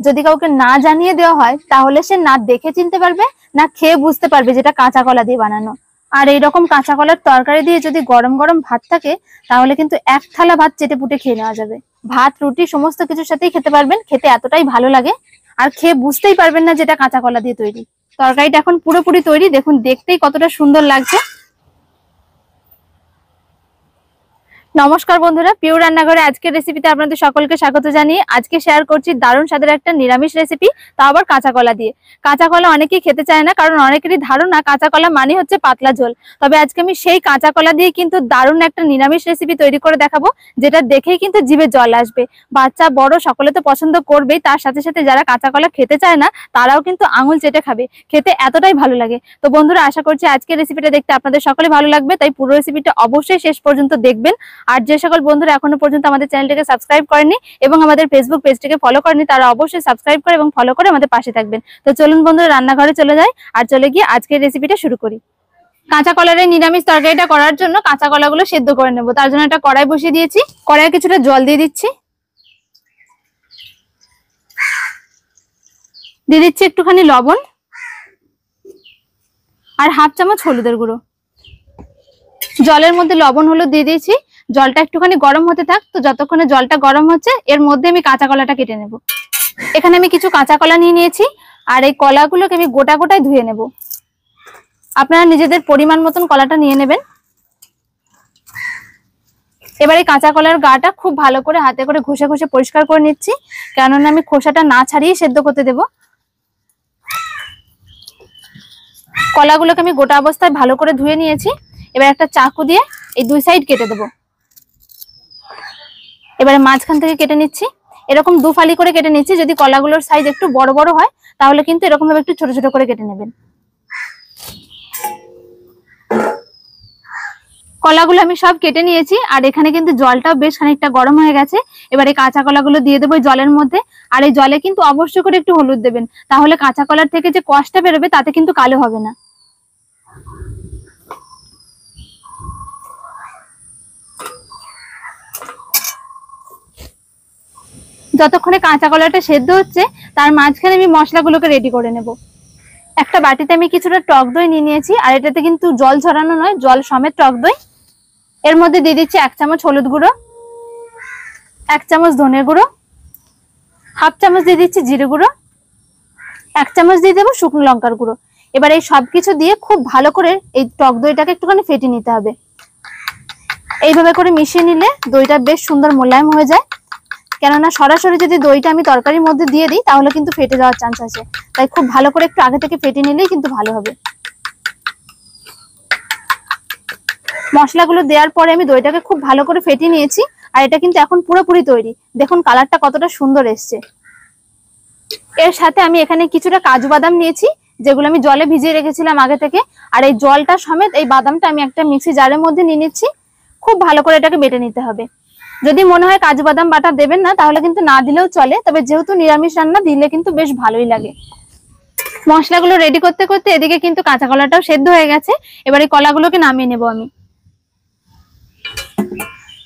যদি কাউকে না জানিয়ে দেওয়া হয় তাহলে সে না দেখে চিনতে পারবে না খেয়ে বুঝতে পারবে যেটা কাঁচা কলা দিয়ে বানানো। আর এইরকম কাঁচা কলার তরকারি দিয়ে যদি গরম গরম ভাত থাকে তাহলে কিন্তু এক থালা ভাত চেটে পুটে খেয়ে নেওয়া যাবে। ভাত রুটি সমস্ত কিছুর সাথেই খেতে পারবেন, খেতে এতটাই ভালো লাগে আর খেয়ে বুঝতেই পারবেন না যেটা কাঁচা কলা দিয়ে তৈরি। তরকারিটা এখন পুরোপুরি তৈরি, দেখুন দেখতেই কতটা সুন্দর লাগছে। নমস্কার বন্ধুরা, পিওর রান্নাঘরে আজকের রেসিপিতে আপনাদের সকলকে স্বাগত জানিয়ে আজকে শেয়ার করছি দারুণ স্বাদের একটা নিরামিষ রেসিপি, তা আবার কাঁচা কলা দিয়ে। কাঁচা কলা অনেকেই খেতে চায় না, কারণ অনেকেরই ধারণা কাঁচা কলা মানে হচ্ছে পাতলা ঝোল। তবে আজকে আমি সেই কাঁচা কলা দিয়ে কিন্তু দারুণ একটা নিরামিষ রেসিপি তৈরি করে দেখাবো, যেটা দেখেই কিন্তু জিভে জল আসবে। বাচ্চা বড় সকলে তো পছন্দ করবেই, তার সাথে সাথে যারা কাঁচা কলা খেতে চায় না তারাও কিন্তু আঙুল চেটে খাবে, খেতে এতটাই ভালো লাগে। তো বন্ধুরা, আশা করছি আজকের রেসিপিটা দেখতে আপনাদের সকলে ভালো লাগবে, তাই পুরো রেসিপিটা অবশ্যই শেষ পর্যন্ত দেখবেন। আর যে সকল বন্ধুরা এখনো পর্যন্ত আমাদের চ্যানেলটিকে সাবস্ক্রাইব করেননি এবং আমাদের ফেসবুক পেজটিকে ফলো করেননি, তারা অবশ্যই সাবস্ক্রাইব করে এবং ফলো করে আমাদের পাশে থাকবেন। তো চলুন বন্ধুরা, রান্নাঘরে চলে যাই আর চলে গিয়ে আজকের রেসিপিটা শুরু করি। কাঁচা কলার এই নিরামিষ তরকারিটা করার জন্য কাঁচা কলাগুলো সেদ্ধ করে নেব। তার জন্য একটা কড়াই বসিয়ে দিয়েছি, কড়াইয়ে কিছুটা জল দিয়ে দিচ্ছি, দিয়ে দিচ্ছি একটুখানি লবণ আর হাফ চামচ হলুদের গুঁড়ো। জলের মধ্যে লবণ হলুদ দিয়ে দিয়েছি, জলটা একটুখানি গরম হতে থাক। তো যতক্ষণে জলটা গরম হচ্ছে এর মধ্যে আমি কাঁচা কলাটা কেটে নেব। এখানে আমি কিছু কাঁচা কলা নিয়ে নিয়েছি আর এই কলাগুলোকে আমি গোটা গোটায় ধুয়ে নেব। আপনারা নিজেদের পরিমাণ মতন কলাটা নিয়ে নেবেন। এবার এই কাঁচা কলার গাটা খুব ভালো করে হাতে করে ঘষে ঘষে পরিষ্কার করে নিচ্ছি, কেননা আমি খোসাটা না ছাড়িয়ে সেদ্ধ করতে দেব। কলাগুলোকে আমি গোটা অবস্থায় ভালো করে ধুয়ে নিয়েছি। এবার একটা চাকু দিয়ে এই দুই সাইড কেটে দেব। এবারে মাঝখান থেকে কেটে নিচ্ছি, এরকম দু ফালি করে কেটে নিচ্ছি। যদি কলাগুলোর সাইজ একটু বড় বড় হয় তাহলে কিন্তু এরকম ভাবে একটু ছোট ছোট করে কেটে নেবেন। কলাগুলো আমি সব কেটে নিয়েছি আর এখানে কিন্তু জলটাও বেশ খানিকটা গরম হয়ে গেছে। এবারে কাঁচা কলাগুলো দিয়ে দেবো জলের মধ্যে। আর এই জলে কিন্তু অবশ্যই করে একটু হলুদ দেবেন, তাহলে কাঁচা কলার থেকে যে কষটা বেরোবে তাতে কিন্তু কালো হবে না। যতক্ষণে কাঁচা কলাটা সেদ্ধ হচ্ছে তার মাঝখানে আমি মশলাগুলোকে রেডি করে নেব। একটা বাটিতে আমি কিছুটা টক দই নিয়ে নিয়েছি, আর এটাতে কিন্তু জল ঝরানো নয়, জল সমেত টক দই। এর মধ্যে দিয়ে দিচ্ছি 1 চামচ হলুদ গুঁড়ো, 1 চামচ ধনের গুঁড়ো, হাফ চামচ দিয়ে দিচ্ছি জিরে গুঁড়ো, 1 চামচ দিয়ে দেবো শুকনো লঙ্কার গুঁড়ো। এবার এই সবকিছু দিয়ে খুব ভালো করে এই টক দইটাকে একটুখানি ফেটিয়ে নিতে হবে। এইভাবে করে মিশিয়ে নিলে দইটা বেশ সুন্দর মোলায়েম হয়ে যায়, কেননা সরাসরি যদি দইটা আমি তরকারির মধ্যে দিয়ে দিই তাহলে কিন্তু ফেটে যাওয়ার চান্স আছে। তাই খুব ভালো করে একটু আগে থেকে ফেটিয়ে নিলেই কিন্তু ভালো হবে। মশলাগুলো দেওয়ার পরে আমি দইটাকে খুব ভালো করে ফেটিয়ে নিয়েছি আর এটা কিন্তু এখন পুরোপুরি তৈরি। দেখুন কালারটা কতটা সুন্দর এসছে। এর সাথে আমি এখানে কিছুটা কাজু বাদাম নিয়েছি, যেগুলো আমি জলে ভিজিয়ে রেখেছিলাম আগে থেকে। আর এই জলটা সমেত এই বাদামটা আমি একটা মিক্সি জারের মধ্যে নিয়ে নিচ্ছি। খুব ভালো করে এটাকে বেটে নিতে হবে। যদি মনে হয় কাজু বাদাম বাটা দেবেন না তাহলে কিন্তু না দিলেও চলে, তবে যেহেতু নিরামিষ রান্না দিলে কিন্তু বেশ ভালোই লাগে। মশলাগুলো রেডি করতে করতে এদিকে কিন্তু কাঁচা কলাটাও সেদ্ধ হয়ে গেছে। এবার এই কলাগুলোকে নামিয়ে নেব আমি।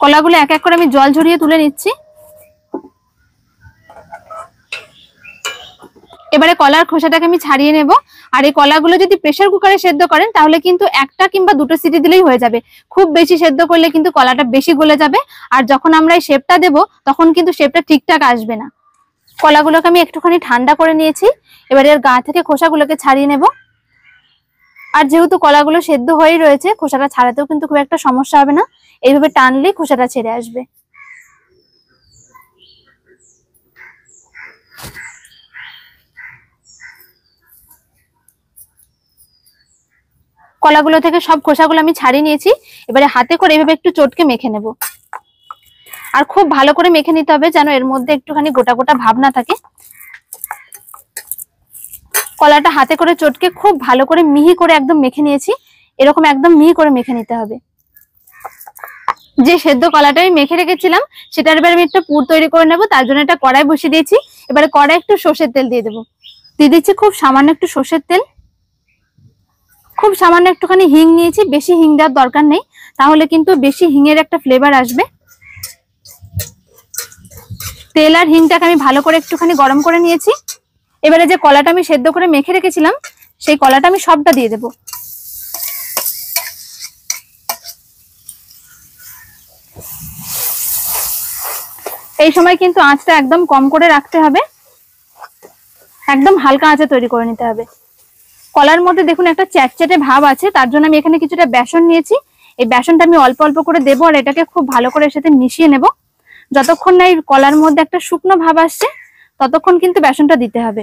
কলাগুলো এক এক করে আমি জল ঝরিয়ে তুলে নিচ্ছি। এবারে কলার খোসাটাকে আমি ছাড়িয়ে নেব। আর এই কলাগুলো যদি প্রেসার কুকারে সেদ্ধ করেন তাহলে কিন্তু একটা কিংবা দুটো সিটি দিলেই হয়ে যাবে। খুব বেশি সেদ্ধ করলে কিন্তু কলাটা বেশি গলে যাবে, আর যখন আমরা এই শেপটা দেব তখন কিন্তু শেপটা ঠিকঠাক আসবে না। কলাগুলোকে আমি একটুখানি ঠান্ডা করে নিয়েছি। এবারে এর গা থেকে খোসাগুলোকে ছাড়িয়ে নেব। আর যেহেতু কলাগুলো সেদ্ধ হয়েই রয়েছে, খোসাটা ছাড়াতেও কিন্তু খুব একটা সমস্যা হবে না। এইভাবে টানলেই খোসাটা ছেড়ে আসবে। কলাগুলো থেকে সব খোসাগুলো আমি ছাড়িয়ে নিয়েছি। এবারে হাতে করে এইভাবে একটু চটকে মেখে নেব। আর খুব ভালো করে মেখে নিতে হবে যেন এর মধ্যে একটুখানি গোটা গোটা ভাব না থাকে। কলাটা হাতে করে চটকে খুব ভালো করে মিহি করে একদম মেখে নিয়েছি। এরকম একদম মিহি করে মেখে নিতে হবে। যে সেদ্ধ কলাটা আমি মেখে রেখেছিলাম সেটার এবার আমি একটা পুর তৈরি করে নেব। তার জন্য একটা কড়াই বসিয়ে দিয়েছি। এবারে কড়াই একটু সর্ষের তেল দিয়ে দেবো। দিয়ে দিচ্ছি খুব সামান্য একটু সর্ষের তেল, খুব সামান্য একটুখানি হিং নিয়েছি, বেশি হিং দেওয়ার দরকার নেই, তাহলে কিন্তু বেশি হিঙের একটা ফ্লেভার আসবে। তেল আর হিংটাকে আমি ভালো করে একটুখানি গরম করে নিয়েছি। এবারে যে কলাটা আমি সেদ্ধ করে মেখে রেখেছিলাম সেই কলাটা আমি সবটা দিয়ে দেব। এই সময় কিন্তু আঁচটা একদম কম করে রাখতে হবে, একদম হালকা আঁচে তৈরি করে নিতে হবে। কলার মধ্যে দেখুন একটা চ্যাটচ্যাটে ভাব আছে, তার জন্য আমি এখানে কিছুটা বেসন নিয়েছি। এই বেসনটা আমি অল্প অল্প করে দেবো আর এটাকে খুব ভালো করে এর সাথে মিশিয়ে নেব। যতক্ষণ না এই কলার মধ্যে একটা শুকনো ভাব আসছে ততক্ষণ কিন্তু বেসনটা দিতে হবে।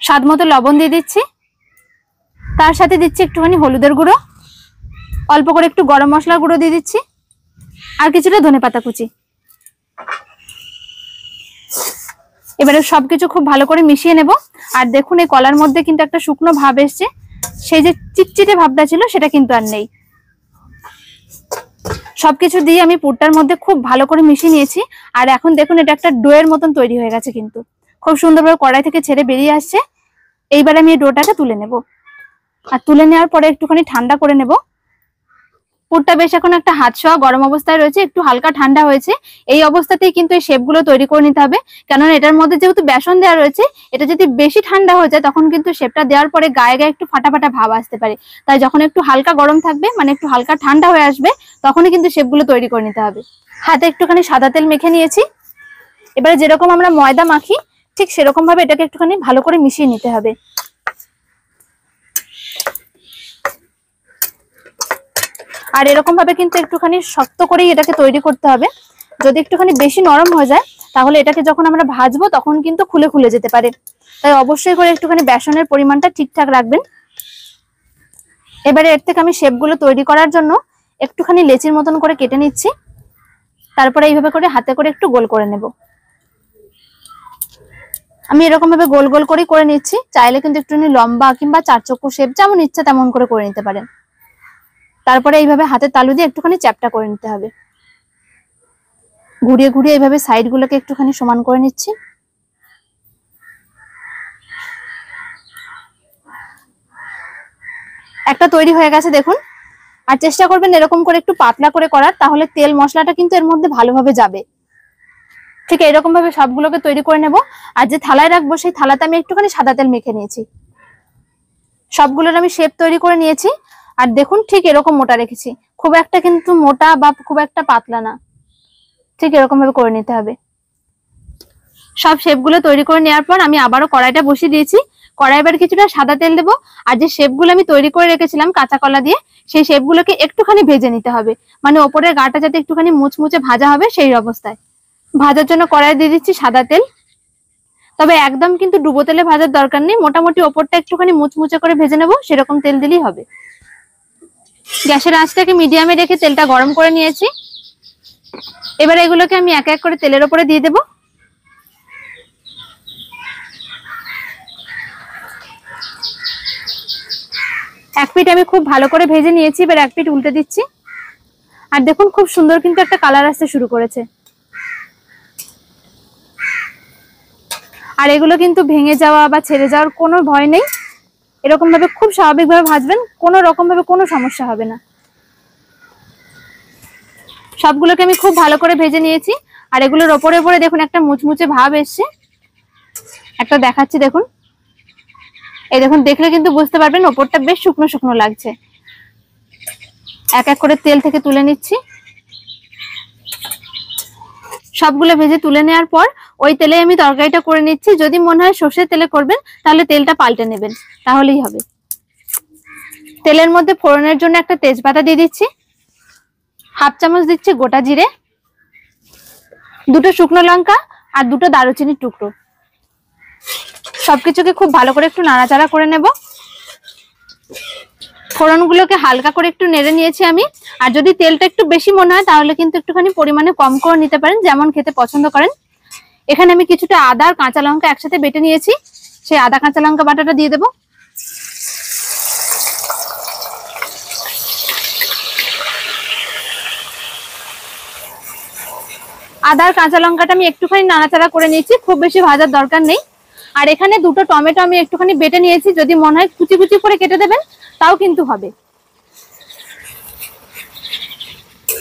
স্বাদ মতো লবণ দিয়ে দিচ্ছি, তার সাথে দিচ্ছি একটুখানি হলুদের গুঁড়ো, অল্প করে একটু গরম মশলার গুঁড়ো দিয়ে দিচ্ছি আর কিছুটা ধনেপাতা কুচি। এবারে সবকিছু খুব ভালো করে মিশিয়ে নেব। আর দেখুন এই কলার মধ্যে কিন্তু একটা শুকনো ভাব এসছে, সেই যে চিটচিটে ভাবটা ছিল সেটা কিন্তু আর নেই। সবকিছু দিয়ে আমি পুরটার মধ্যে খুব ভালো করে মিশিয়ে নিয়েছি। আর এখন দেখুন এটা একটা ডোয়ের মতন তৈরি হয়ে গেছে, কিন্তু খুব সুন্দরভাবে কড়াই থেকে ছেড়ে বেরিয়ে আসছে। এইবার আমি এই ডোটাকে তুলে নেব, আর তুলে নেওয়ার পরে একটুখানি ঠান্ডা করে নেব। পুরটা বেশ এখন একটা হাত ছোঁয়া গরম অবস্থায় রয়েছে, একটু হালকা ঠান্ডা হয়েছে। এই অবস্থাতেই কিন্তু এই শেপগুলো তৈরি করে নিতে হবে, কেননা এটার মধ্যে যেহেতু বেসন দেওয়া রয়েছে, এটা যদি বেশি ঠান্ডা হয়ে যায় তখন কিন্তু শেপটা দেওয়ার পরে গায়ে গায়ে একটু ফাটা ফাটা ভাব আসতে পারে। তাই যখন একটু হালকা গরম থাকবে, মানে একটু হালকা ঠান্ডা হয়ে আসবে, তখনই কিন্তু শেপগুলো তৈরি করে নিতে হবে। হাতে একটুখানি সাদা তেল মেখে নিয়েছি। এবারে যেরকম আমরা ময়দা মাখি ঠিক সেরকম ভাবে এটাকে একটুখানি ভালো করে মিশিয়ে নিতে হবে। আর এরকম ভাবে কিন্তু একটুখানি শক্ত করেই এটাকে তৈরি করতে হবে। যদি একটুখানি বেশি নরম হয়ে যায় তাহলে এটাকে যখন আমরা ভাজবো তখন কিন্তু খুলে খুলে যেতে পারে। তাই অবশ্যই করে একটুখানি বেসনের পরিমাণটা ঠিকঠাক রাখবেন। এবারে এর থেকে আমি শেপগুলো তৈরি করার জন্য একটুখানি লেচির মতন করে কেটে নিচ্ছি। তারপরে এইভাবে করে হাতে করে একটু গোল করে নেব। আমি এরকম ভাবে গোল গোল করেই করে নিচ্ছি। চাইলে কিন্তু একটুখানি লম্বা কিংবা চারচক্কু শেপ যেমন ইচ্ছা তেমন করে নিতে পারেন। তারপরে এইভাবে হাতের তালু দিয়ে একটুখানি চ্যাপটা করে নিতে হবে। ঘুরিয়ে ঘুরিয়ে এইভাবে সাইড গুলোকে একটুখানি সমান করে নিচ্ছি। একটা তৈরি হয়ে গেছে দেখুন। আর চেষ্টা করবেন এরকম করে একটু পাতলা করে করার, তাহলে তেল মশলাটা কিন্তু এর মধ্যে ভালোভাবে যাবে। ঠিক এরকম ভাবে সবগুলোকে তৈরি করে নেব। আর যে থালায় রাখবো সেই থালাতে আমি একটুখানি সাদা তেল মেখে নিয়েছি। সবগুলোর আমি শেপ তৈরি করে নিয়েছি। আর দেখুন ঠিক এরকম মোটা রেখেছি, খুব একটা কিন্তু মোটা বা খুব একটা পাতলা না, ঠিক এরকম ভাবে করে নিতে হবে। সব শেপগুলো তৈরি করে নেওয়ার পর আমি আবারও কড়াইটা বসিয়ে দিয়েছি। কড়াই এবার কিছুটা সাদা তেল দেবো। আর যে শেপগুলো আমি তৈরি করে রেখেছিলাম কাঁচা কলা দিয়ে, সেই শেপগুলোকে একটুখানি ভেজে নিতে হবে, মানে ওপরের গাটা যাতে একটুখানি মুচমুচে ভাজা হবে সেই অবস্থায়। ভাজার জন্য কড়াই দিয়ে দিচ্ছি সাদা তেল। তবে একদম কিন্তু ডুবো তেলে ভাজার দরকার নেই, মোটামুটি ওপরটা একটুখানি মুচমুচে করে ভেজে নেবো সেরকম তেল দিলেই হবে। গ্যাসের আঁচটাকে মিডিয়ামে রেখে তেলটা গরম করে নিয়েছি। এবার এগুলোকে আমি এক এক করে তেলের ওপরে দিয়ে দেবো। এক পিঠ আমি খুব ভালো করে ভেজে নিয়েছি, এবার এক পিঠ উল্টে দিচ্ছি। আর দেখুন খুব সুন্দর কিন্তু একটা কালার আসতে শুরু করেছে। আর এগুলো কিন্তু ভেঙে যাওয়া বা ছেড়ে যাওয়ার কোনো ভয় নেই। এরকম ভাবে খুব স্বাভাবিকভাবে ভাজবেন, কোনো রকম ভাবে কোনো সমস্যা হবে না। সবগুলোকে আমি খুব ভালো করে ভেজে নিয়েছি। আর এগুলোর ওপরে ওপরে দেখুন একটা মুচমুচে ভাব এসছে। একটা দেখাচ্ছি দেখুন, এই দেখুন, দেখলে কিন্তু বুঝতে পারবেন ওপরটা বেশ শুকনো শুকনো লাগছে। এক এক করে তেল থেকে তুলে নিচ্ছি। সবগুলো ভেজে তুলে নেওয়ার পর ওই তেলে আমি তরকারিটা করে নিচ্ছি। যদি মনে হয় সর্ষের তেলে করবেন তাহলে তেলটা পাল্টে নেবেন, তাহলেই হবে। তেলের মধ্যে ফোড়নের জন্য একটা তেজপাতা দিয়ে দিচ্ছি, হাফ চামচ দিচ্ছি গোটা জিরে, দুটো শুকনো লঙ্কা আর দুটো দারুচিনির টুকরো। সবকিছুকে খুব ভালো করে একটু নাড়াচাড়া করে নেব। ফোড়নগুলোকে হালকা করে একটু নেড়ে নিয়েছি আমি। আর যদি তেলটা একটু বেশি মনে হয় তাহলে কিন্তু একটুখানি পরিমাণে কম করে নিতে পারেন, যেমন খেতে পছন্দ করেন। এখানে আমি কিছুটা আদা আর কাঁচা লঙ্কা একসাথে বেটে নিয়েছি, সেই আদা কাঁচা লঙ্কা বাটাটা দিয়ে দেবো। আদা আর কাঁচা লঙ্কাটা আমি একটুখানি নাড়াচাড়া করে নিয়েছি, খুব বেশি ভাজার দরকার নেই। আর এখানে দুটো টমেটো আমি একটুখানি বেটে নিয়েছি, যদি মনে হয় কুচি কুচি করে কেটে দেবেন তাও কিন্তু হবে।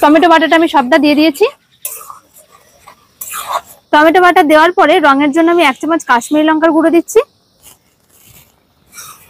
টমেটো বাটাটা আমি সবটা দিয়ে দিয়েছি। টমেটো বাটা দেওয়ার পরে রঙের জন্য আমি 1 চামচ কাশ্মীরি লঙ্কার গুঁড়ো দিচ্ছি।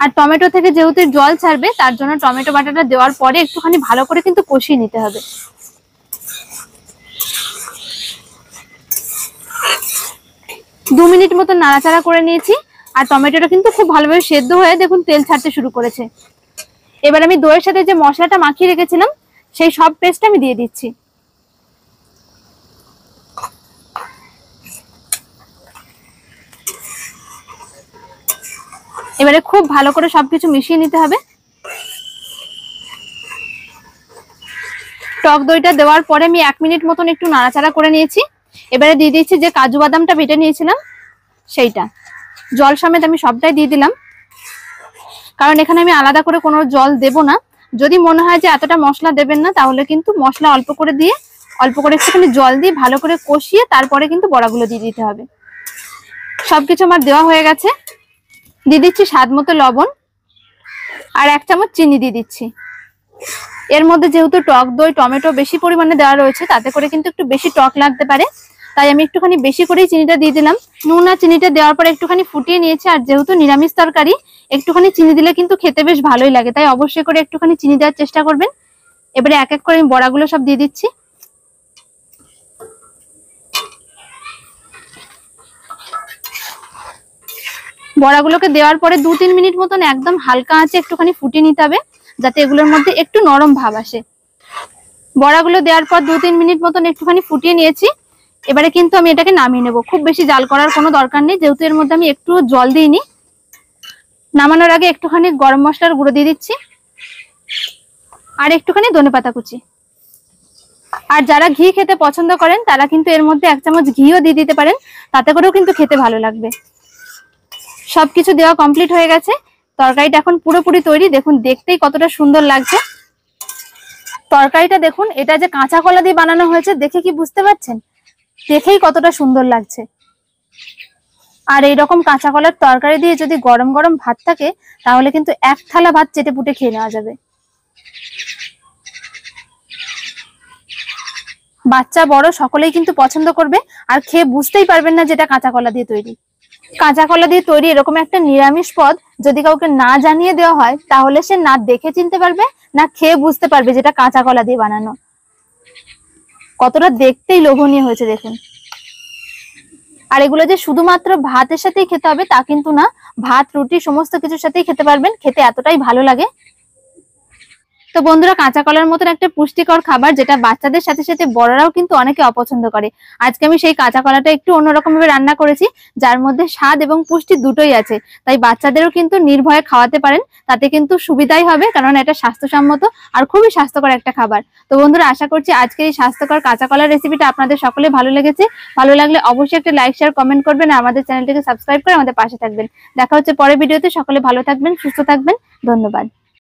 আর টমেটো থেকে যেহেতু জল ছাড়বে তার জন্য টমেটো বাটাটা দেওয়ার পরে একটুখানি ভালো করে কিন্তু কষিয়ে নিতে হবে। 2 মিনিট মতো নাড়াচাড়া করে নিয়েছি। আর টমেটোটা কিন্তু খুব ভালোভাবে সেদ্ধ হয়ে দেখুন তেল ছাড়তে শুরু করেছে। এবার আমি দইয়ের সাথে যে মশলাটা মাখিয়ে রেখেছিলাম সেই সব পেস্ট আমি দিয়ে দিচ্ছি। এবারে খুব ভালো করে সবকিছু মিশিয়ে নিতে হবে। টক দইটা দেওয়ার পরে আমি 1 মিনিট মতন একটু নাড়াচাড়া করে নিয়েছি। এবারে দিয়ে দিচ্ছি যে কাজু বাদামটা বেটে নিয়েছিলাম সেইটা, জল সমেত আমি সবটাই দিয়ে দিলাম, কারণ এখানে আমি আলাদা করে কোনো জল দেব না। যদি মনে হয় যে এতটা মশলা দেবেন না তাহলে কিন্তু মশলা অল্প করে দিয়ে অল্প করে একটুখানি জল দিয়ে ভালো করে কষিয়ে তারপরে কিন্তু বড়াগুলো দিয়ে দিতে হবে। সবকিছু আমার দেওয়া হয়ে গেছে। দিয়ে দিচ্ছি স্বাদ মতো লবণ আর 1 চামচ চিনি দিয়ে দিচ্ছি। এর মধ্যে যেহেতু টক দই টমেটো বেশি পরিমাণে দেওয়া রয়েছে তাতে করে কিন্তু একটু বেশি টক লাগতে পারে, তাই আমি একটুখানি বেশি করেই চিনিটা দিয়ে দিলাম। নুন আর চিনিটা দেওয়ার পরে একটুখানি ফুটিয়ে নিয়েছি। আর যেহেতু নিরামিষ তরকারি একটুখানি চিনি দিলে কিন্তু খেতে বেশ ভালোই লাগে, তাই অবশ্যই করে একটুখানি চিনি দেওয়ার চেষ্টা করবেন। এবারে এক এক করে আমি বড়াগুলো সব দিয়ে দিচ্ছি। বড়াগুলোকে দেওয়ার পরে 2-3 মিনিট মতন একদম হালকা আঁচে একটুখানি ফুটিয়ে নিতে হবে যাতে এগুলোর মধ্যে একটু নরম ভাব আসে। বড়াগুলো দেওয়ার পর 2-3 মিনিট মতন একটুখানি ফুটিয়ে নিয়েছি। এবারে কিন্তু আমি এটাকে নামিয়ে নেব। খুব বেশি জাল করার কোনো দরকার নেই, যেহেতু এর মধ্যে আমি একটু জল দিইনি। নামানোর আগে একটুখানি গরম মশলার গুঁড়ো দিয়ে দিচ্ছি আর একটুখানি ধনেপাতা কুচি। আর যারা ঘি খেতে পছন্দ করেন তারা কিন্তু এর মধ্যে 1 চামচ ঘিও দিয়ে দিতে পারেন, তাতে করেও কিন্তু খেতে ভালো লাগবে। সবকিছু দেওয়া কমপ্লিট হয়ে গেছে। তরকারিটা এখন পুরোপুরি তৈরি। দেখুন দেখতেই কতটা সুন্দর লাগছে তরকারিটা। দেখুন এটা যে কাঁচা কলা দিয়ে বানানো হয়েছে দেখে কি বুঝতে পারছেন? দেখেই কতটা সুন্দর লাগছে। আর এইরকম কাঁচা কলার তরকারি দিয়ে যদি গরম গরম ভাত থাকে তাহলে কিন্তু 1 থালা ভাত চেটে পুটে খেয়ে নেওয়া যাবে। বাচ্চা বড় সকলেই কিন্তু পছন্দ করবে আর খেয়ে বুঝতেই পারবেন না যেটা কাঁচা কলা দিয়ে তৈরি। কাঁচা কলা দিয়ে তৈরি এরকম একটা নিরামিষ পদ যদি কাউকে না জানিয়ে দেওয়া হয় তাহলে সে না দেখে চিনতে পারবে না খেয়ে বুঝতে পারবে যেটা কাঁচা কলা দিয়ে বানানো। কতটা দেখতেই লোভনীয় হয়েছে দেখুন। আর এগুলো যে শুধুমাত্র ভাতের সাথেই খেতে হবে তা কিন্তু না, ভাত রুটি সমস্ত কিছুর সাথেই খেতে পারবেন। খেতে এতটাই ভালো লাগে। তো বন্ধুরা, কাঁচা কলার মতন একটা পুষ্টিকর খাবার যেটা বাচ্চাদের সাথে সাথে বড়রাও কিন্তু অনেকে অপছন্দ করে, আজকে আমি সেই কাঁচা কলাটা একটু অন্যরকম ভাবে রান্না করেছি যার মধ্যে স্বাদ এবং পুষ্টি দুটোই আছে। তাই বাচ্চাদেরও কিন্তু নির্ভয়ে খাওয়াতে পারেন, তাতে কিন্তু সুবিধাই হবে, কারণ এটা স্বাস্থ্যসম্মত আর খুবই স্বাস্থ্যকর একটা খাবার। তো বন্ধুরা, আশা করছি আজকের এই স্বাস্থ্যকর কাঁচা কলার রেসিপিটা আপনাদের সকলে ভালো লেগেছে। ভালো লাগলে অবশ্যই একটা লাইক শেয়ার কমেন্ট করবেন আর আমাদের চ্যানেলটিকে সাবস্ক্রাইব করে আমাদের পাশে থাকবেন। দেখা হচ্ছে পরের ভিডিওতে। সকলে ভালো থাকবেন, সুস্থ থাকবেন। ধন্যবাদ।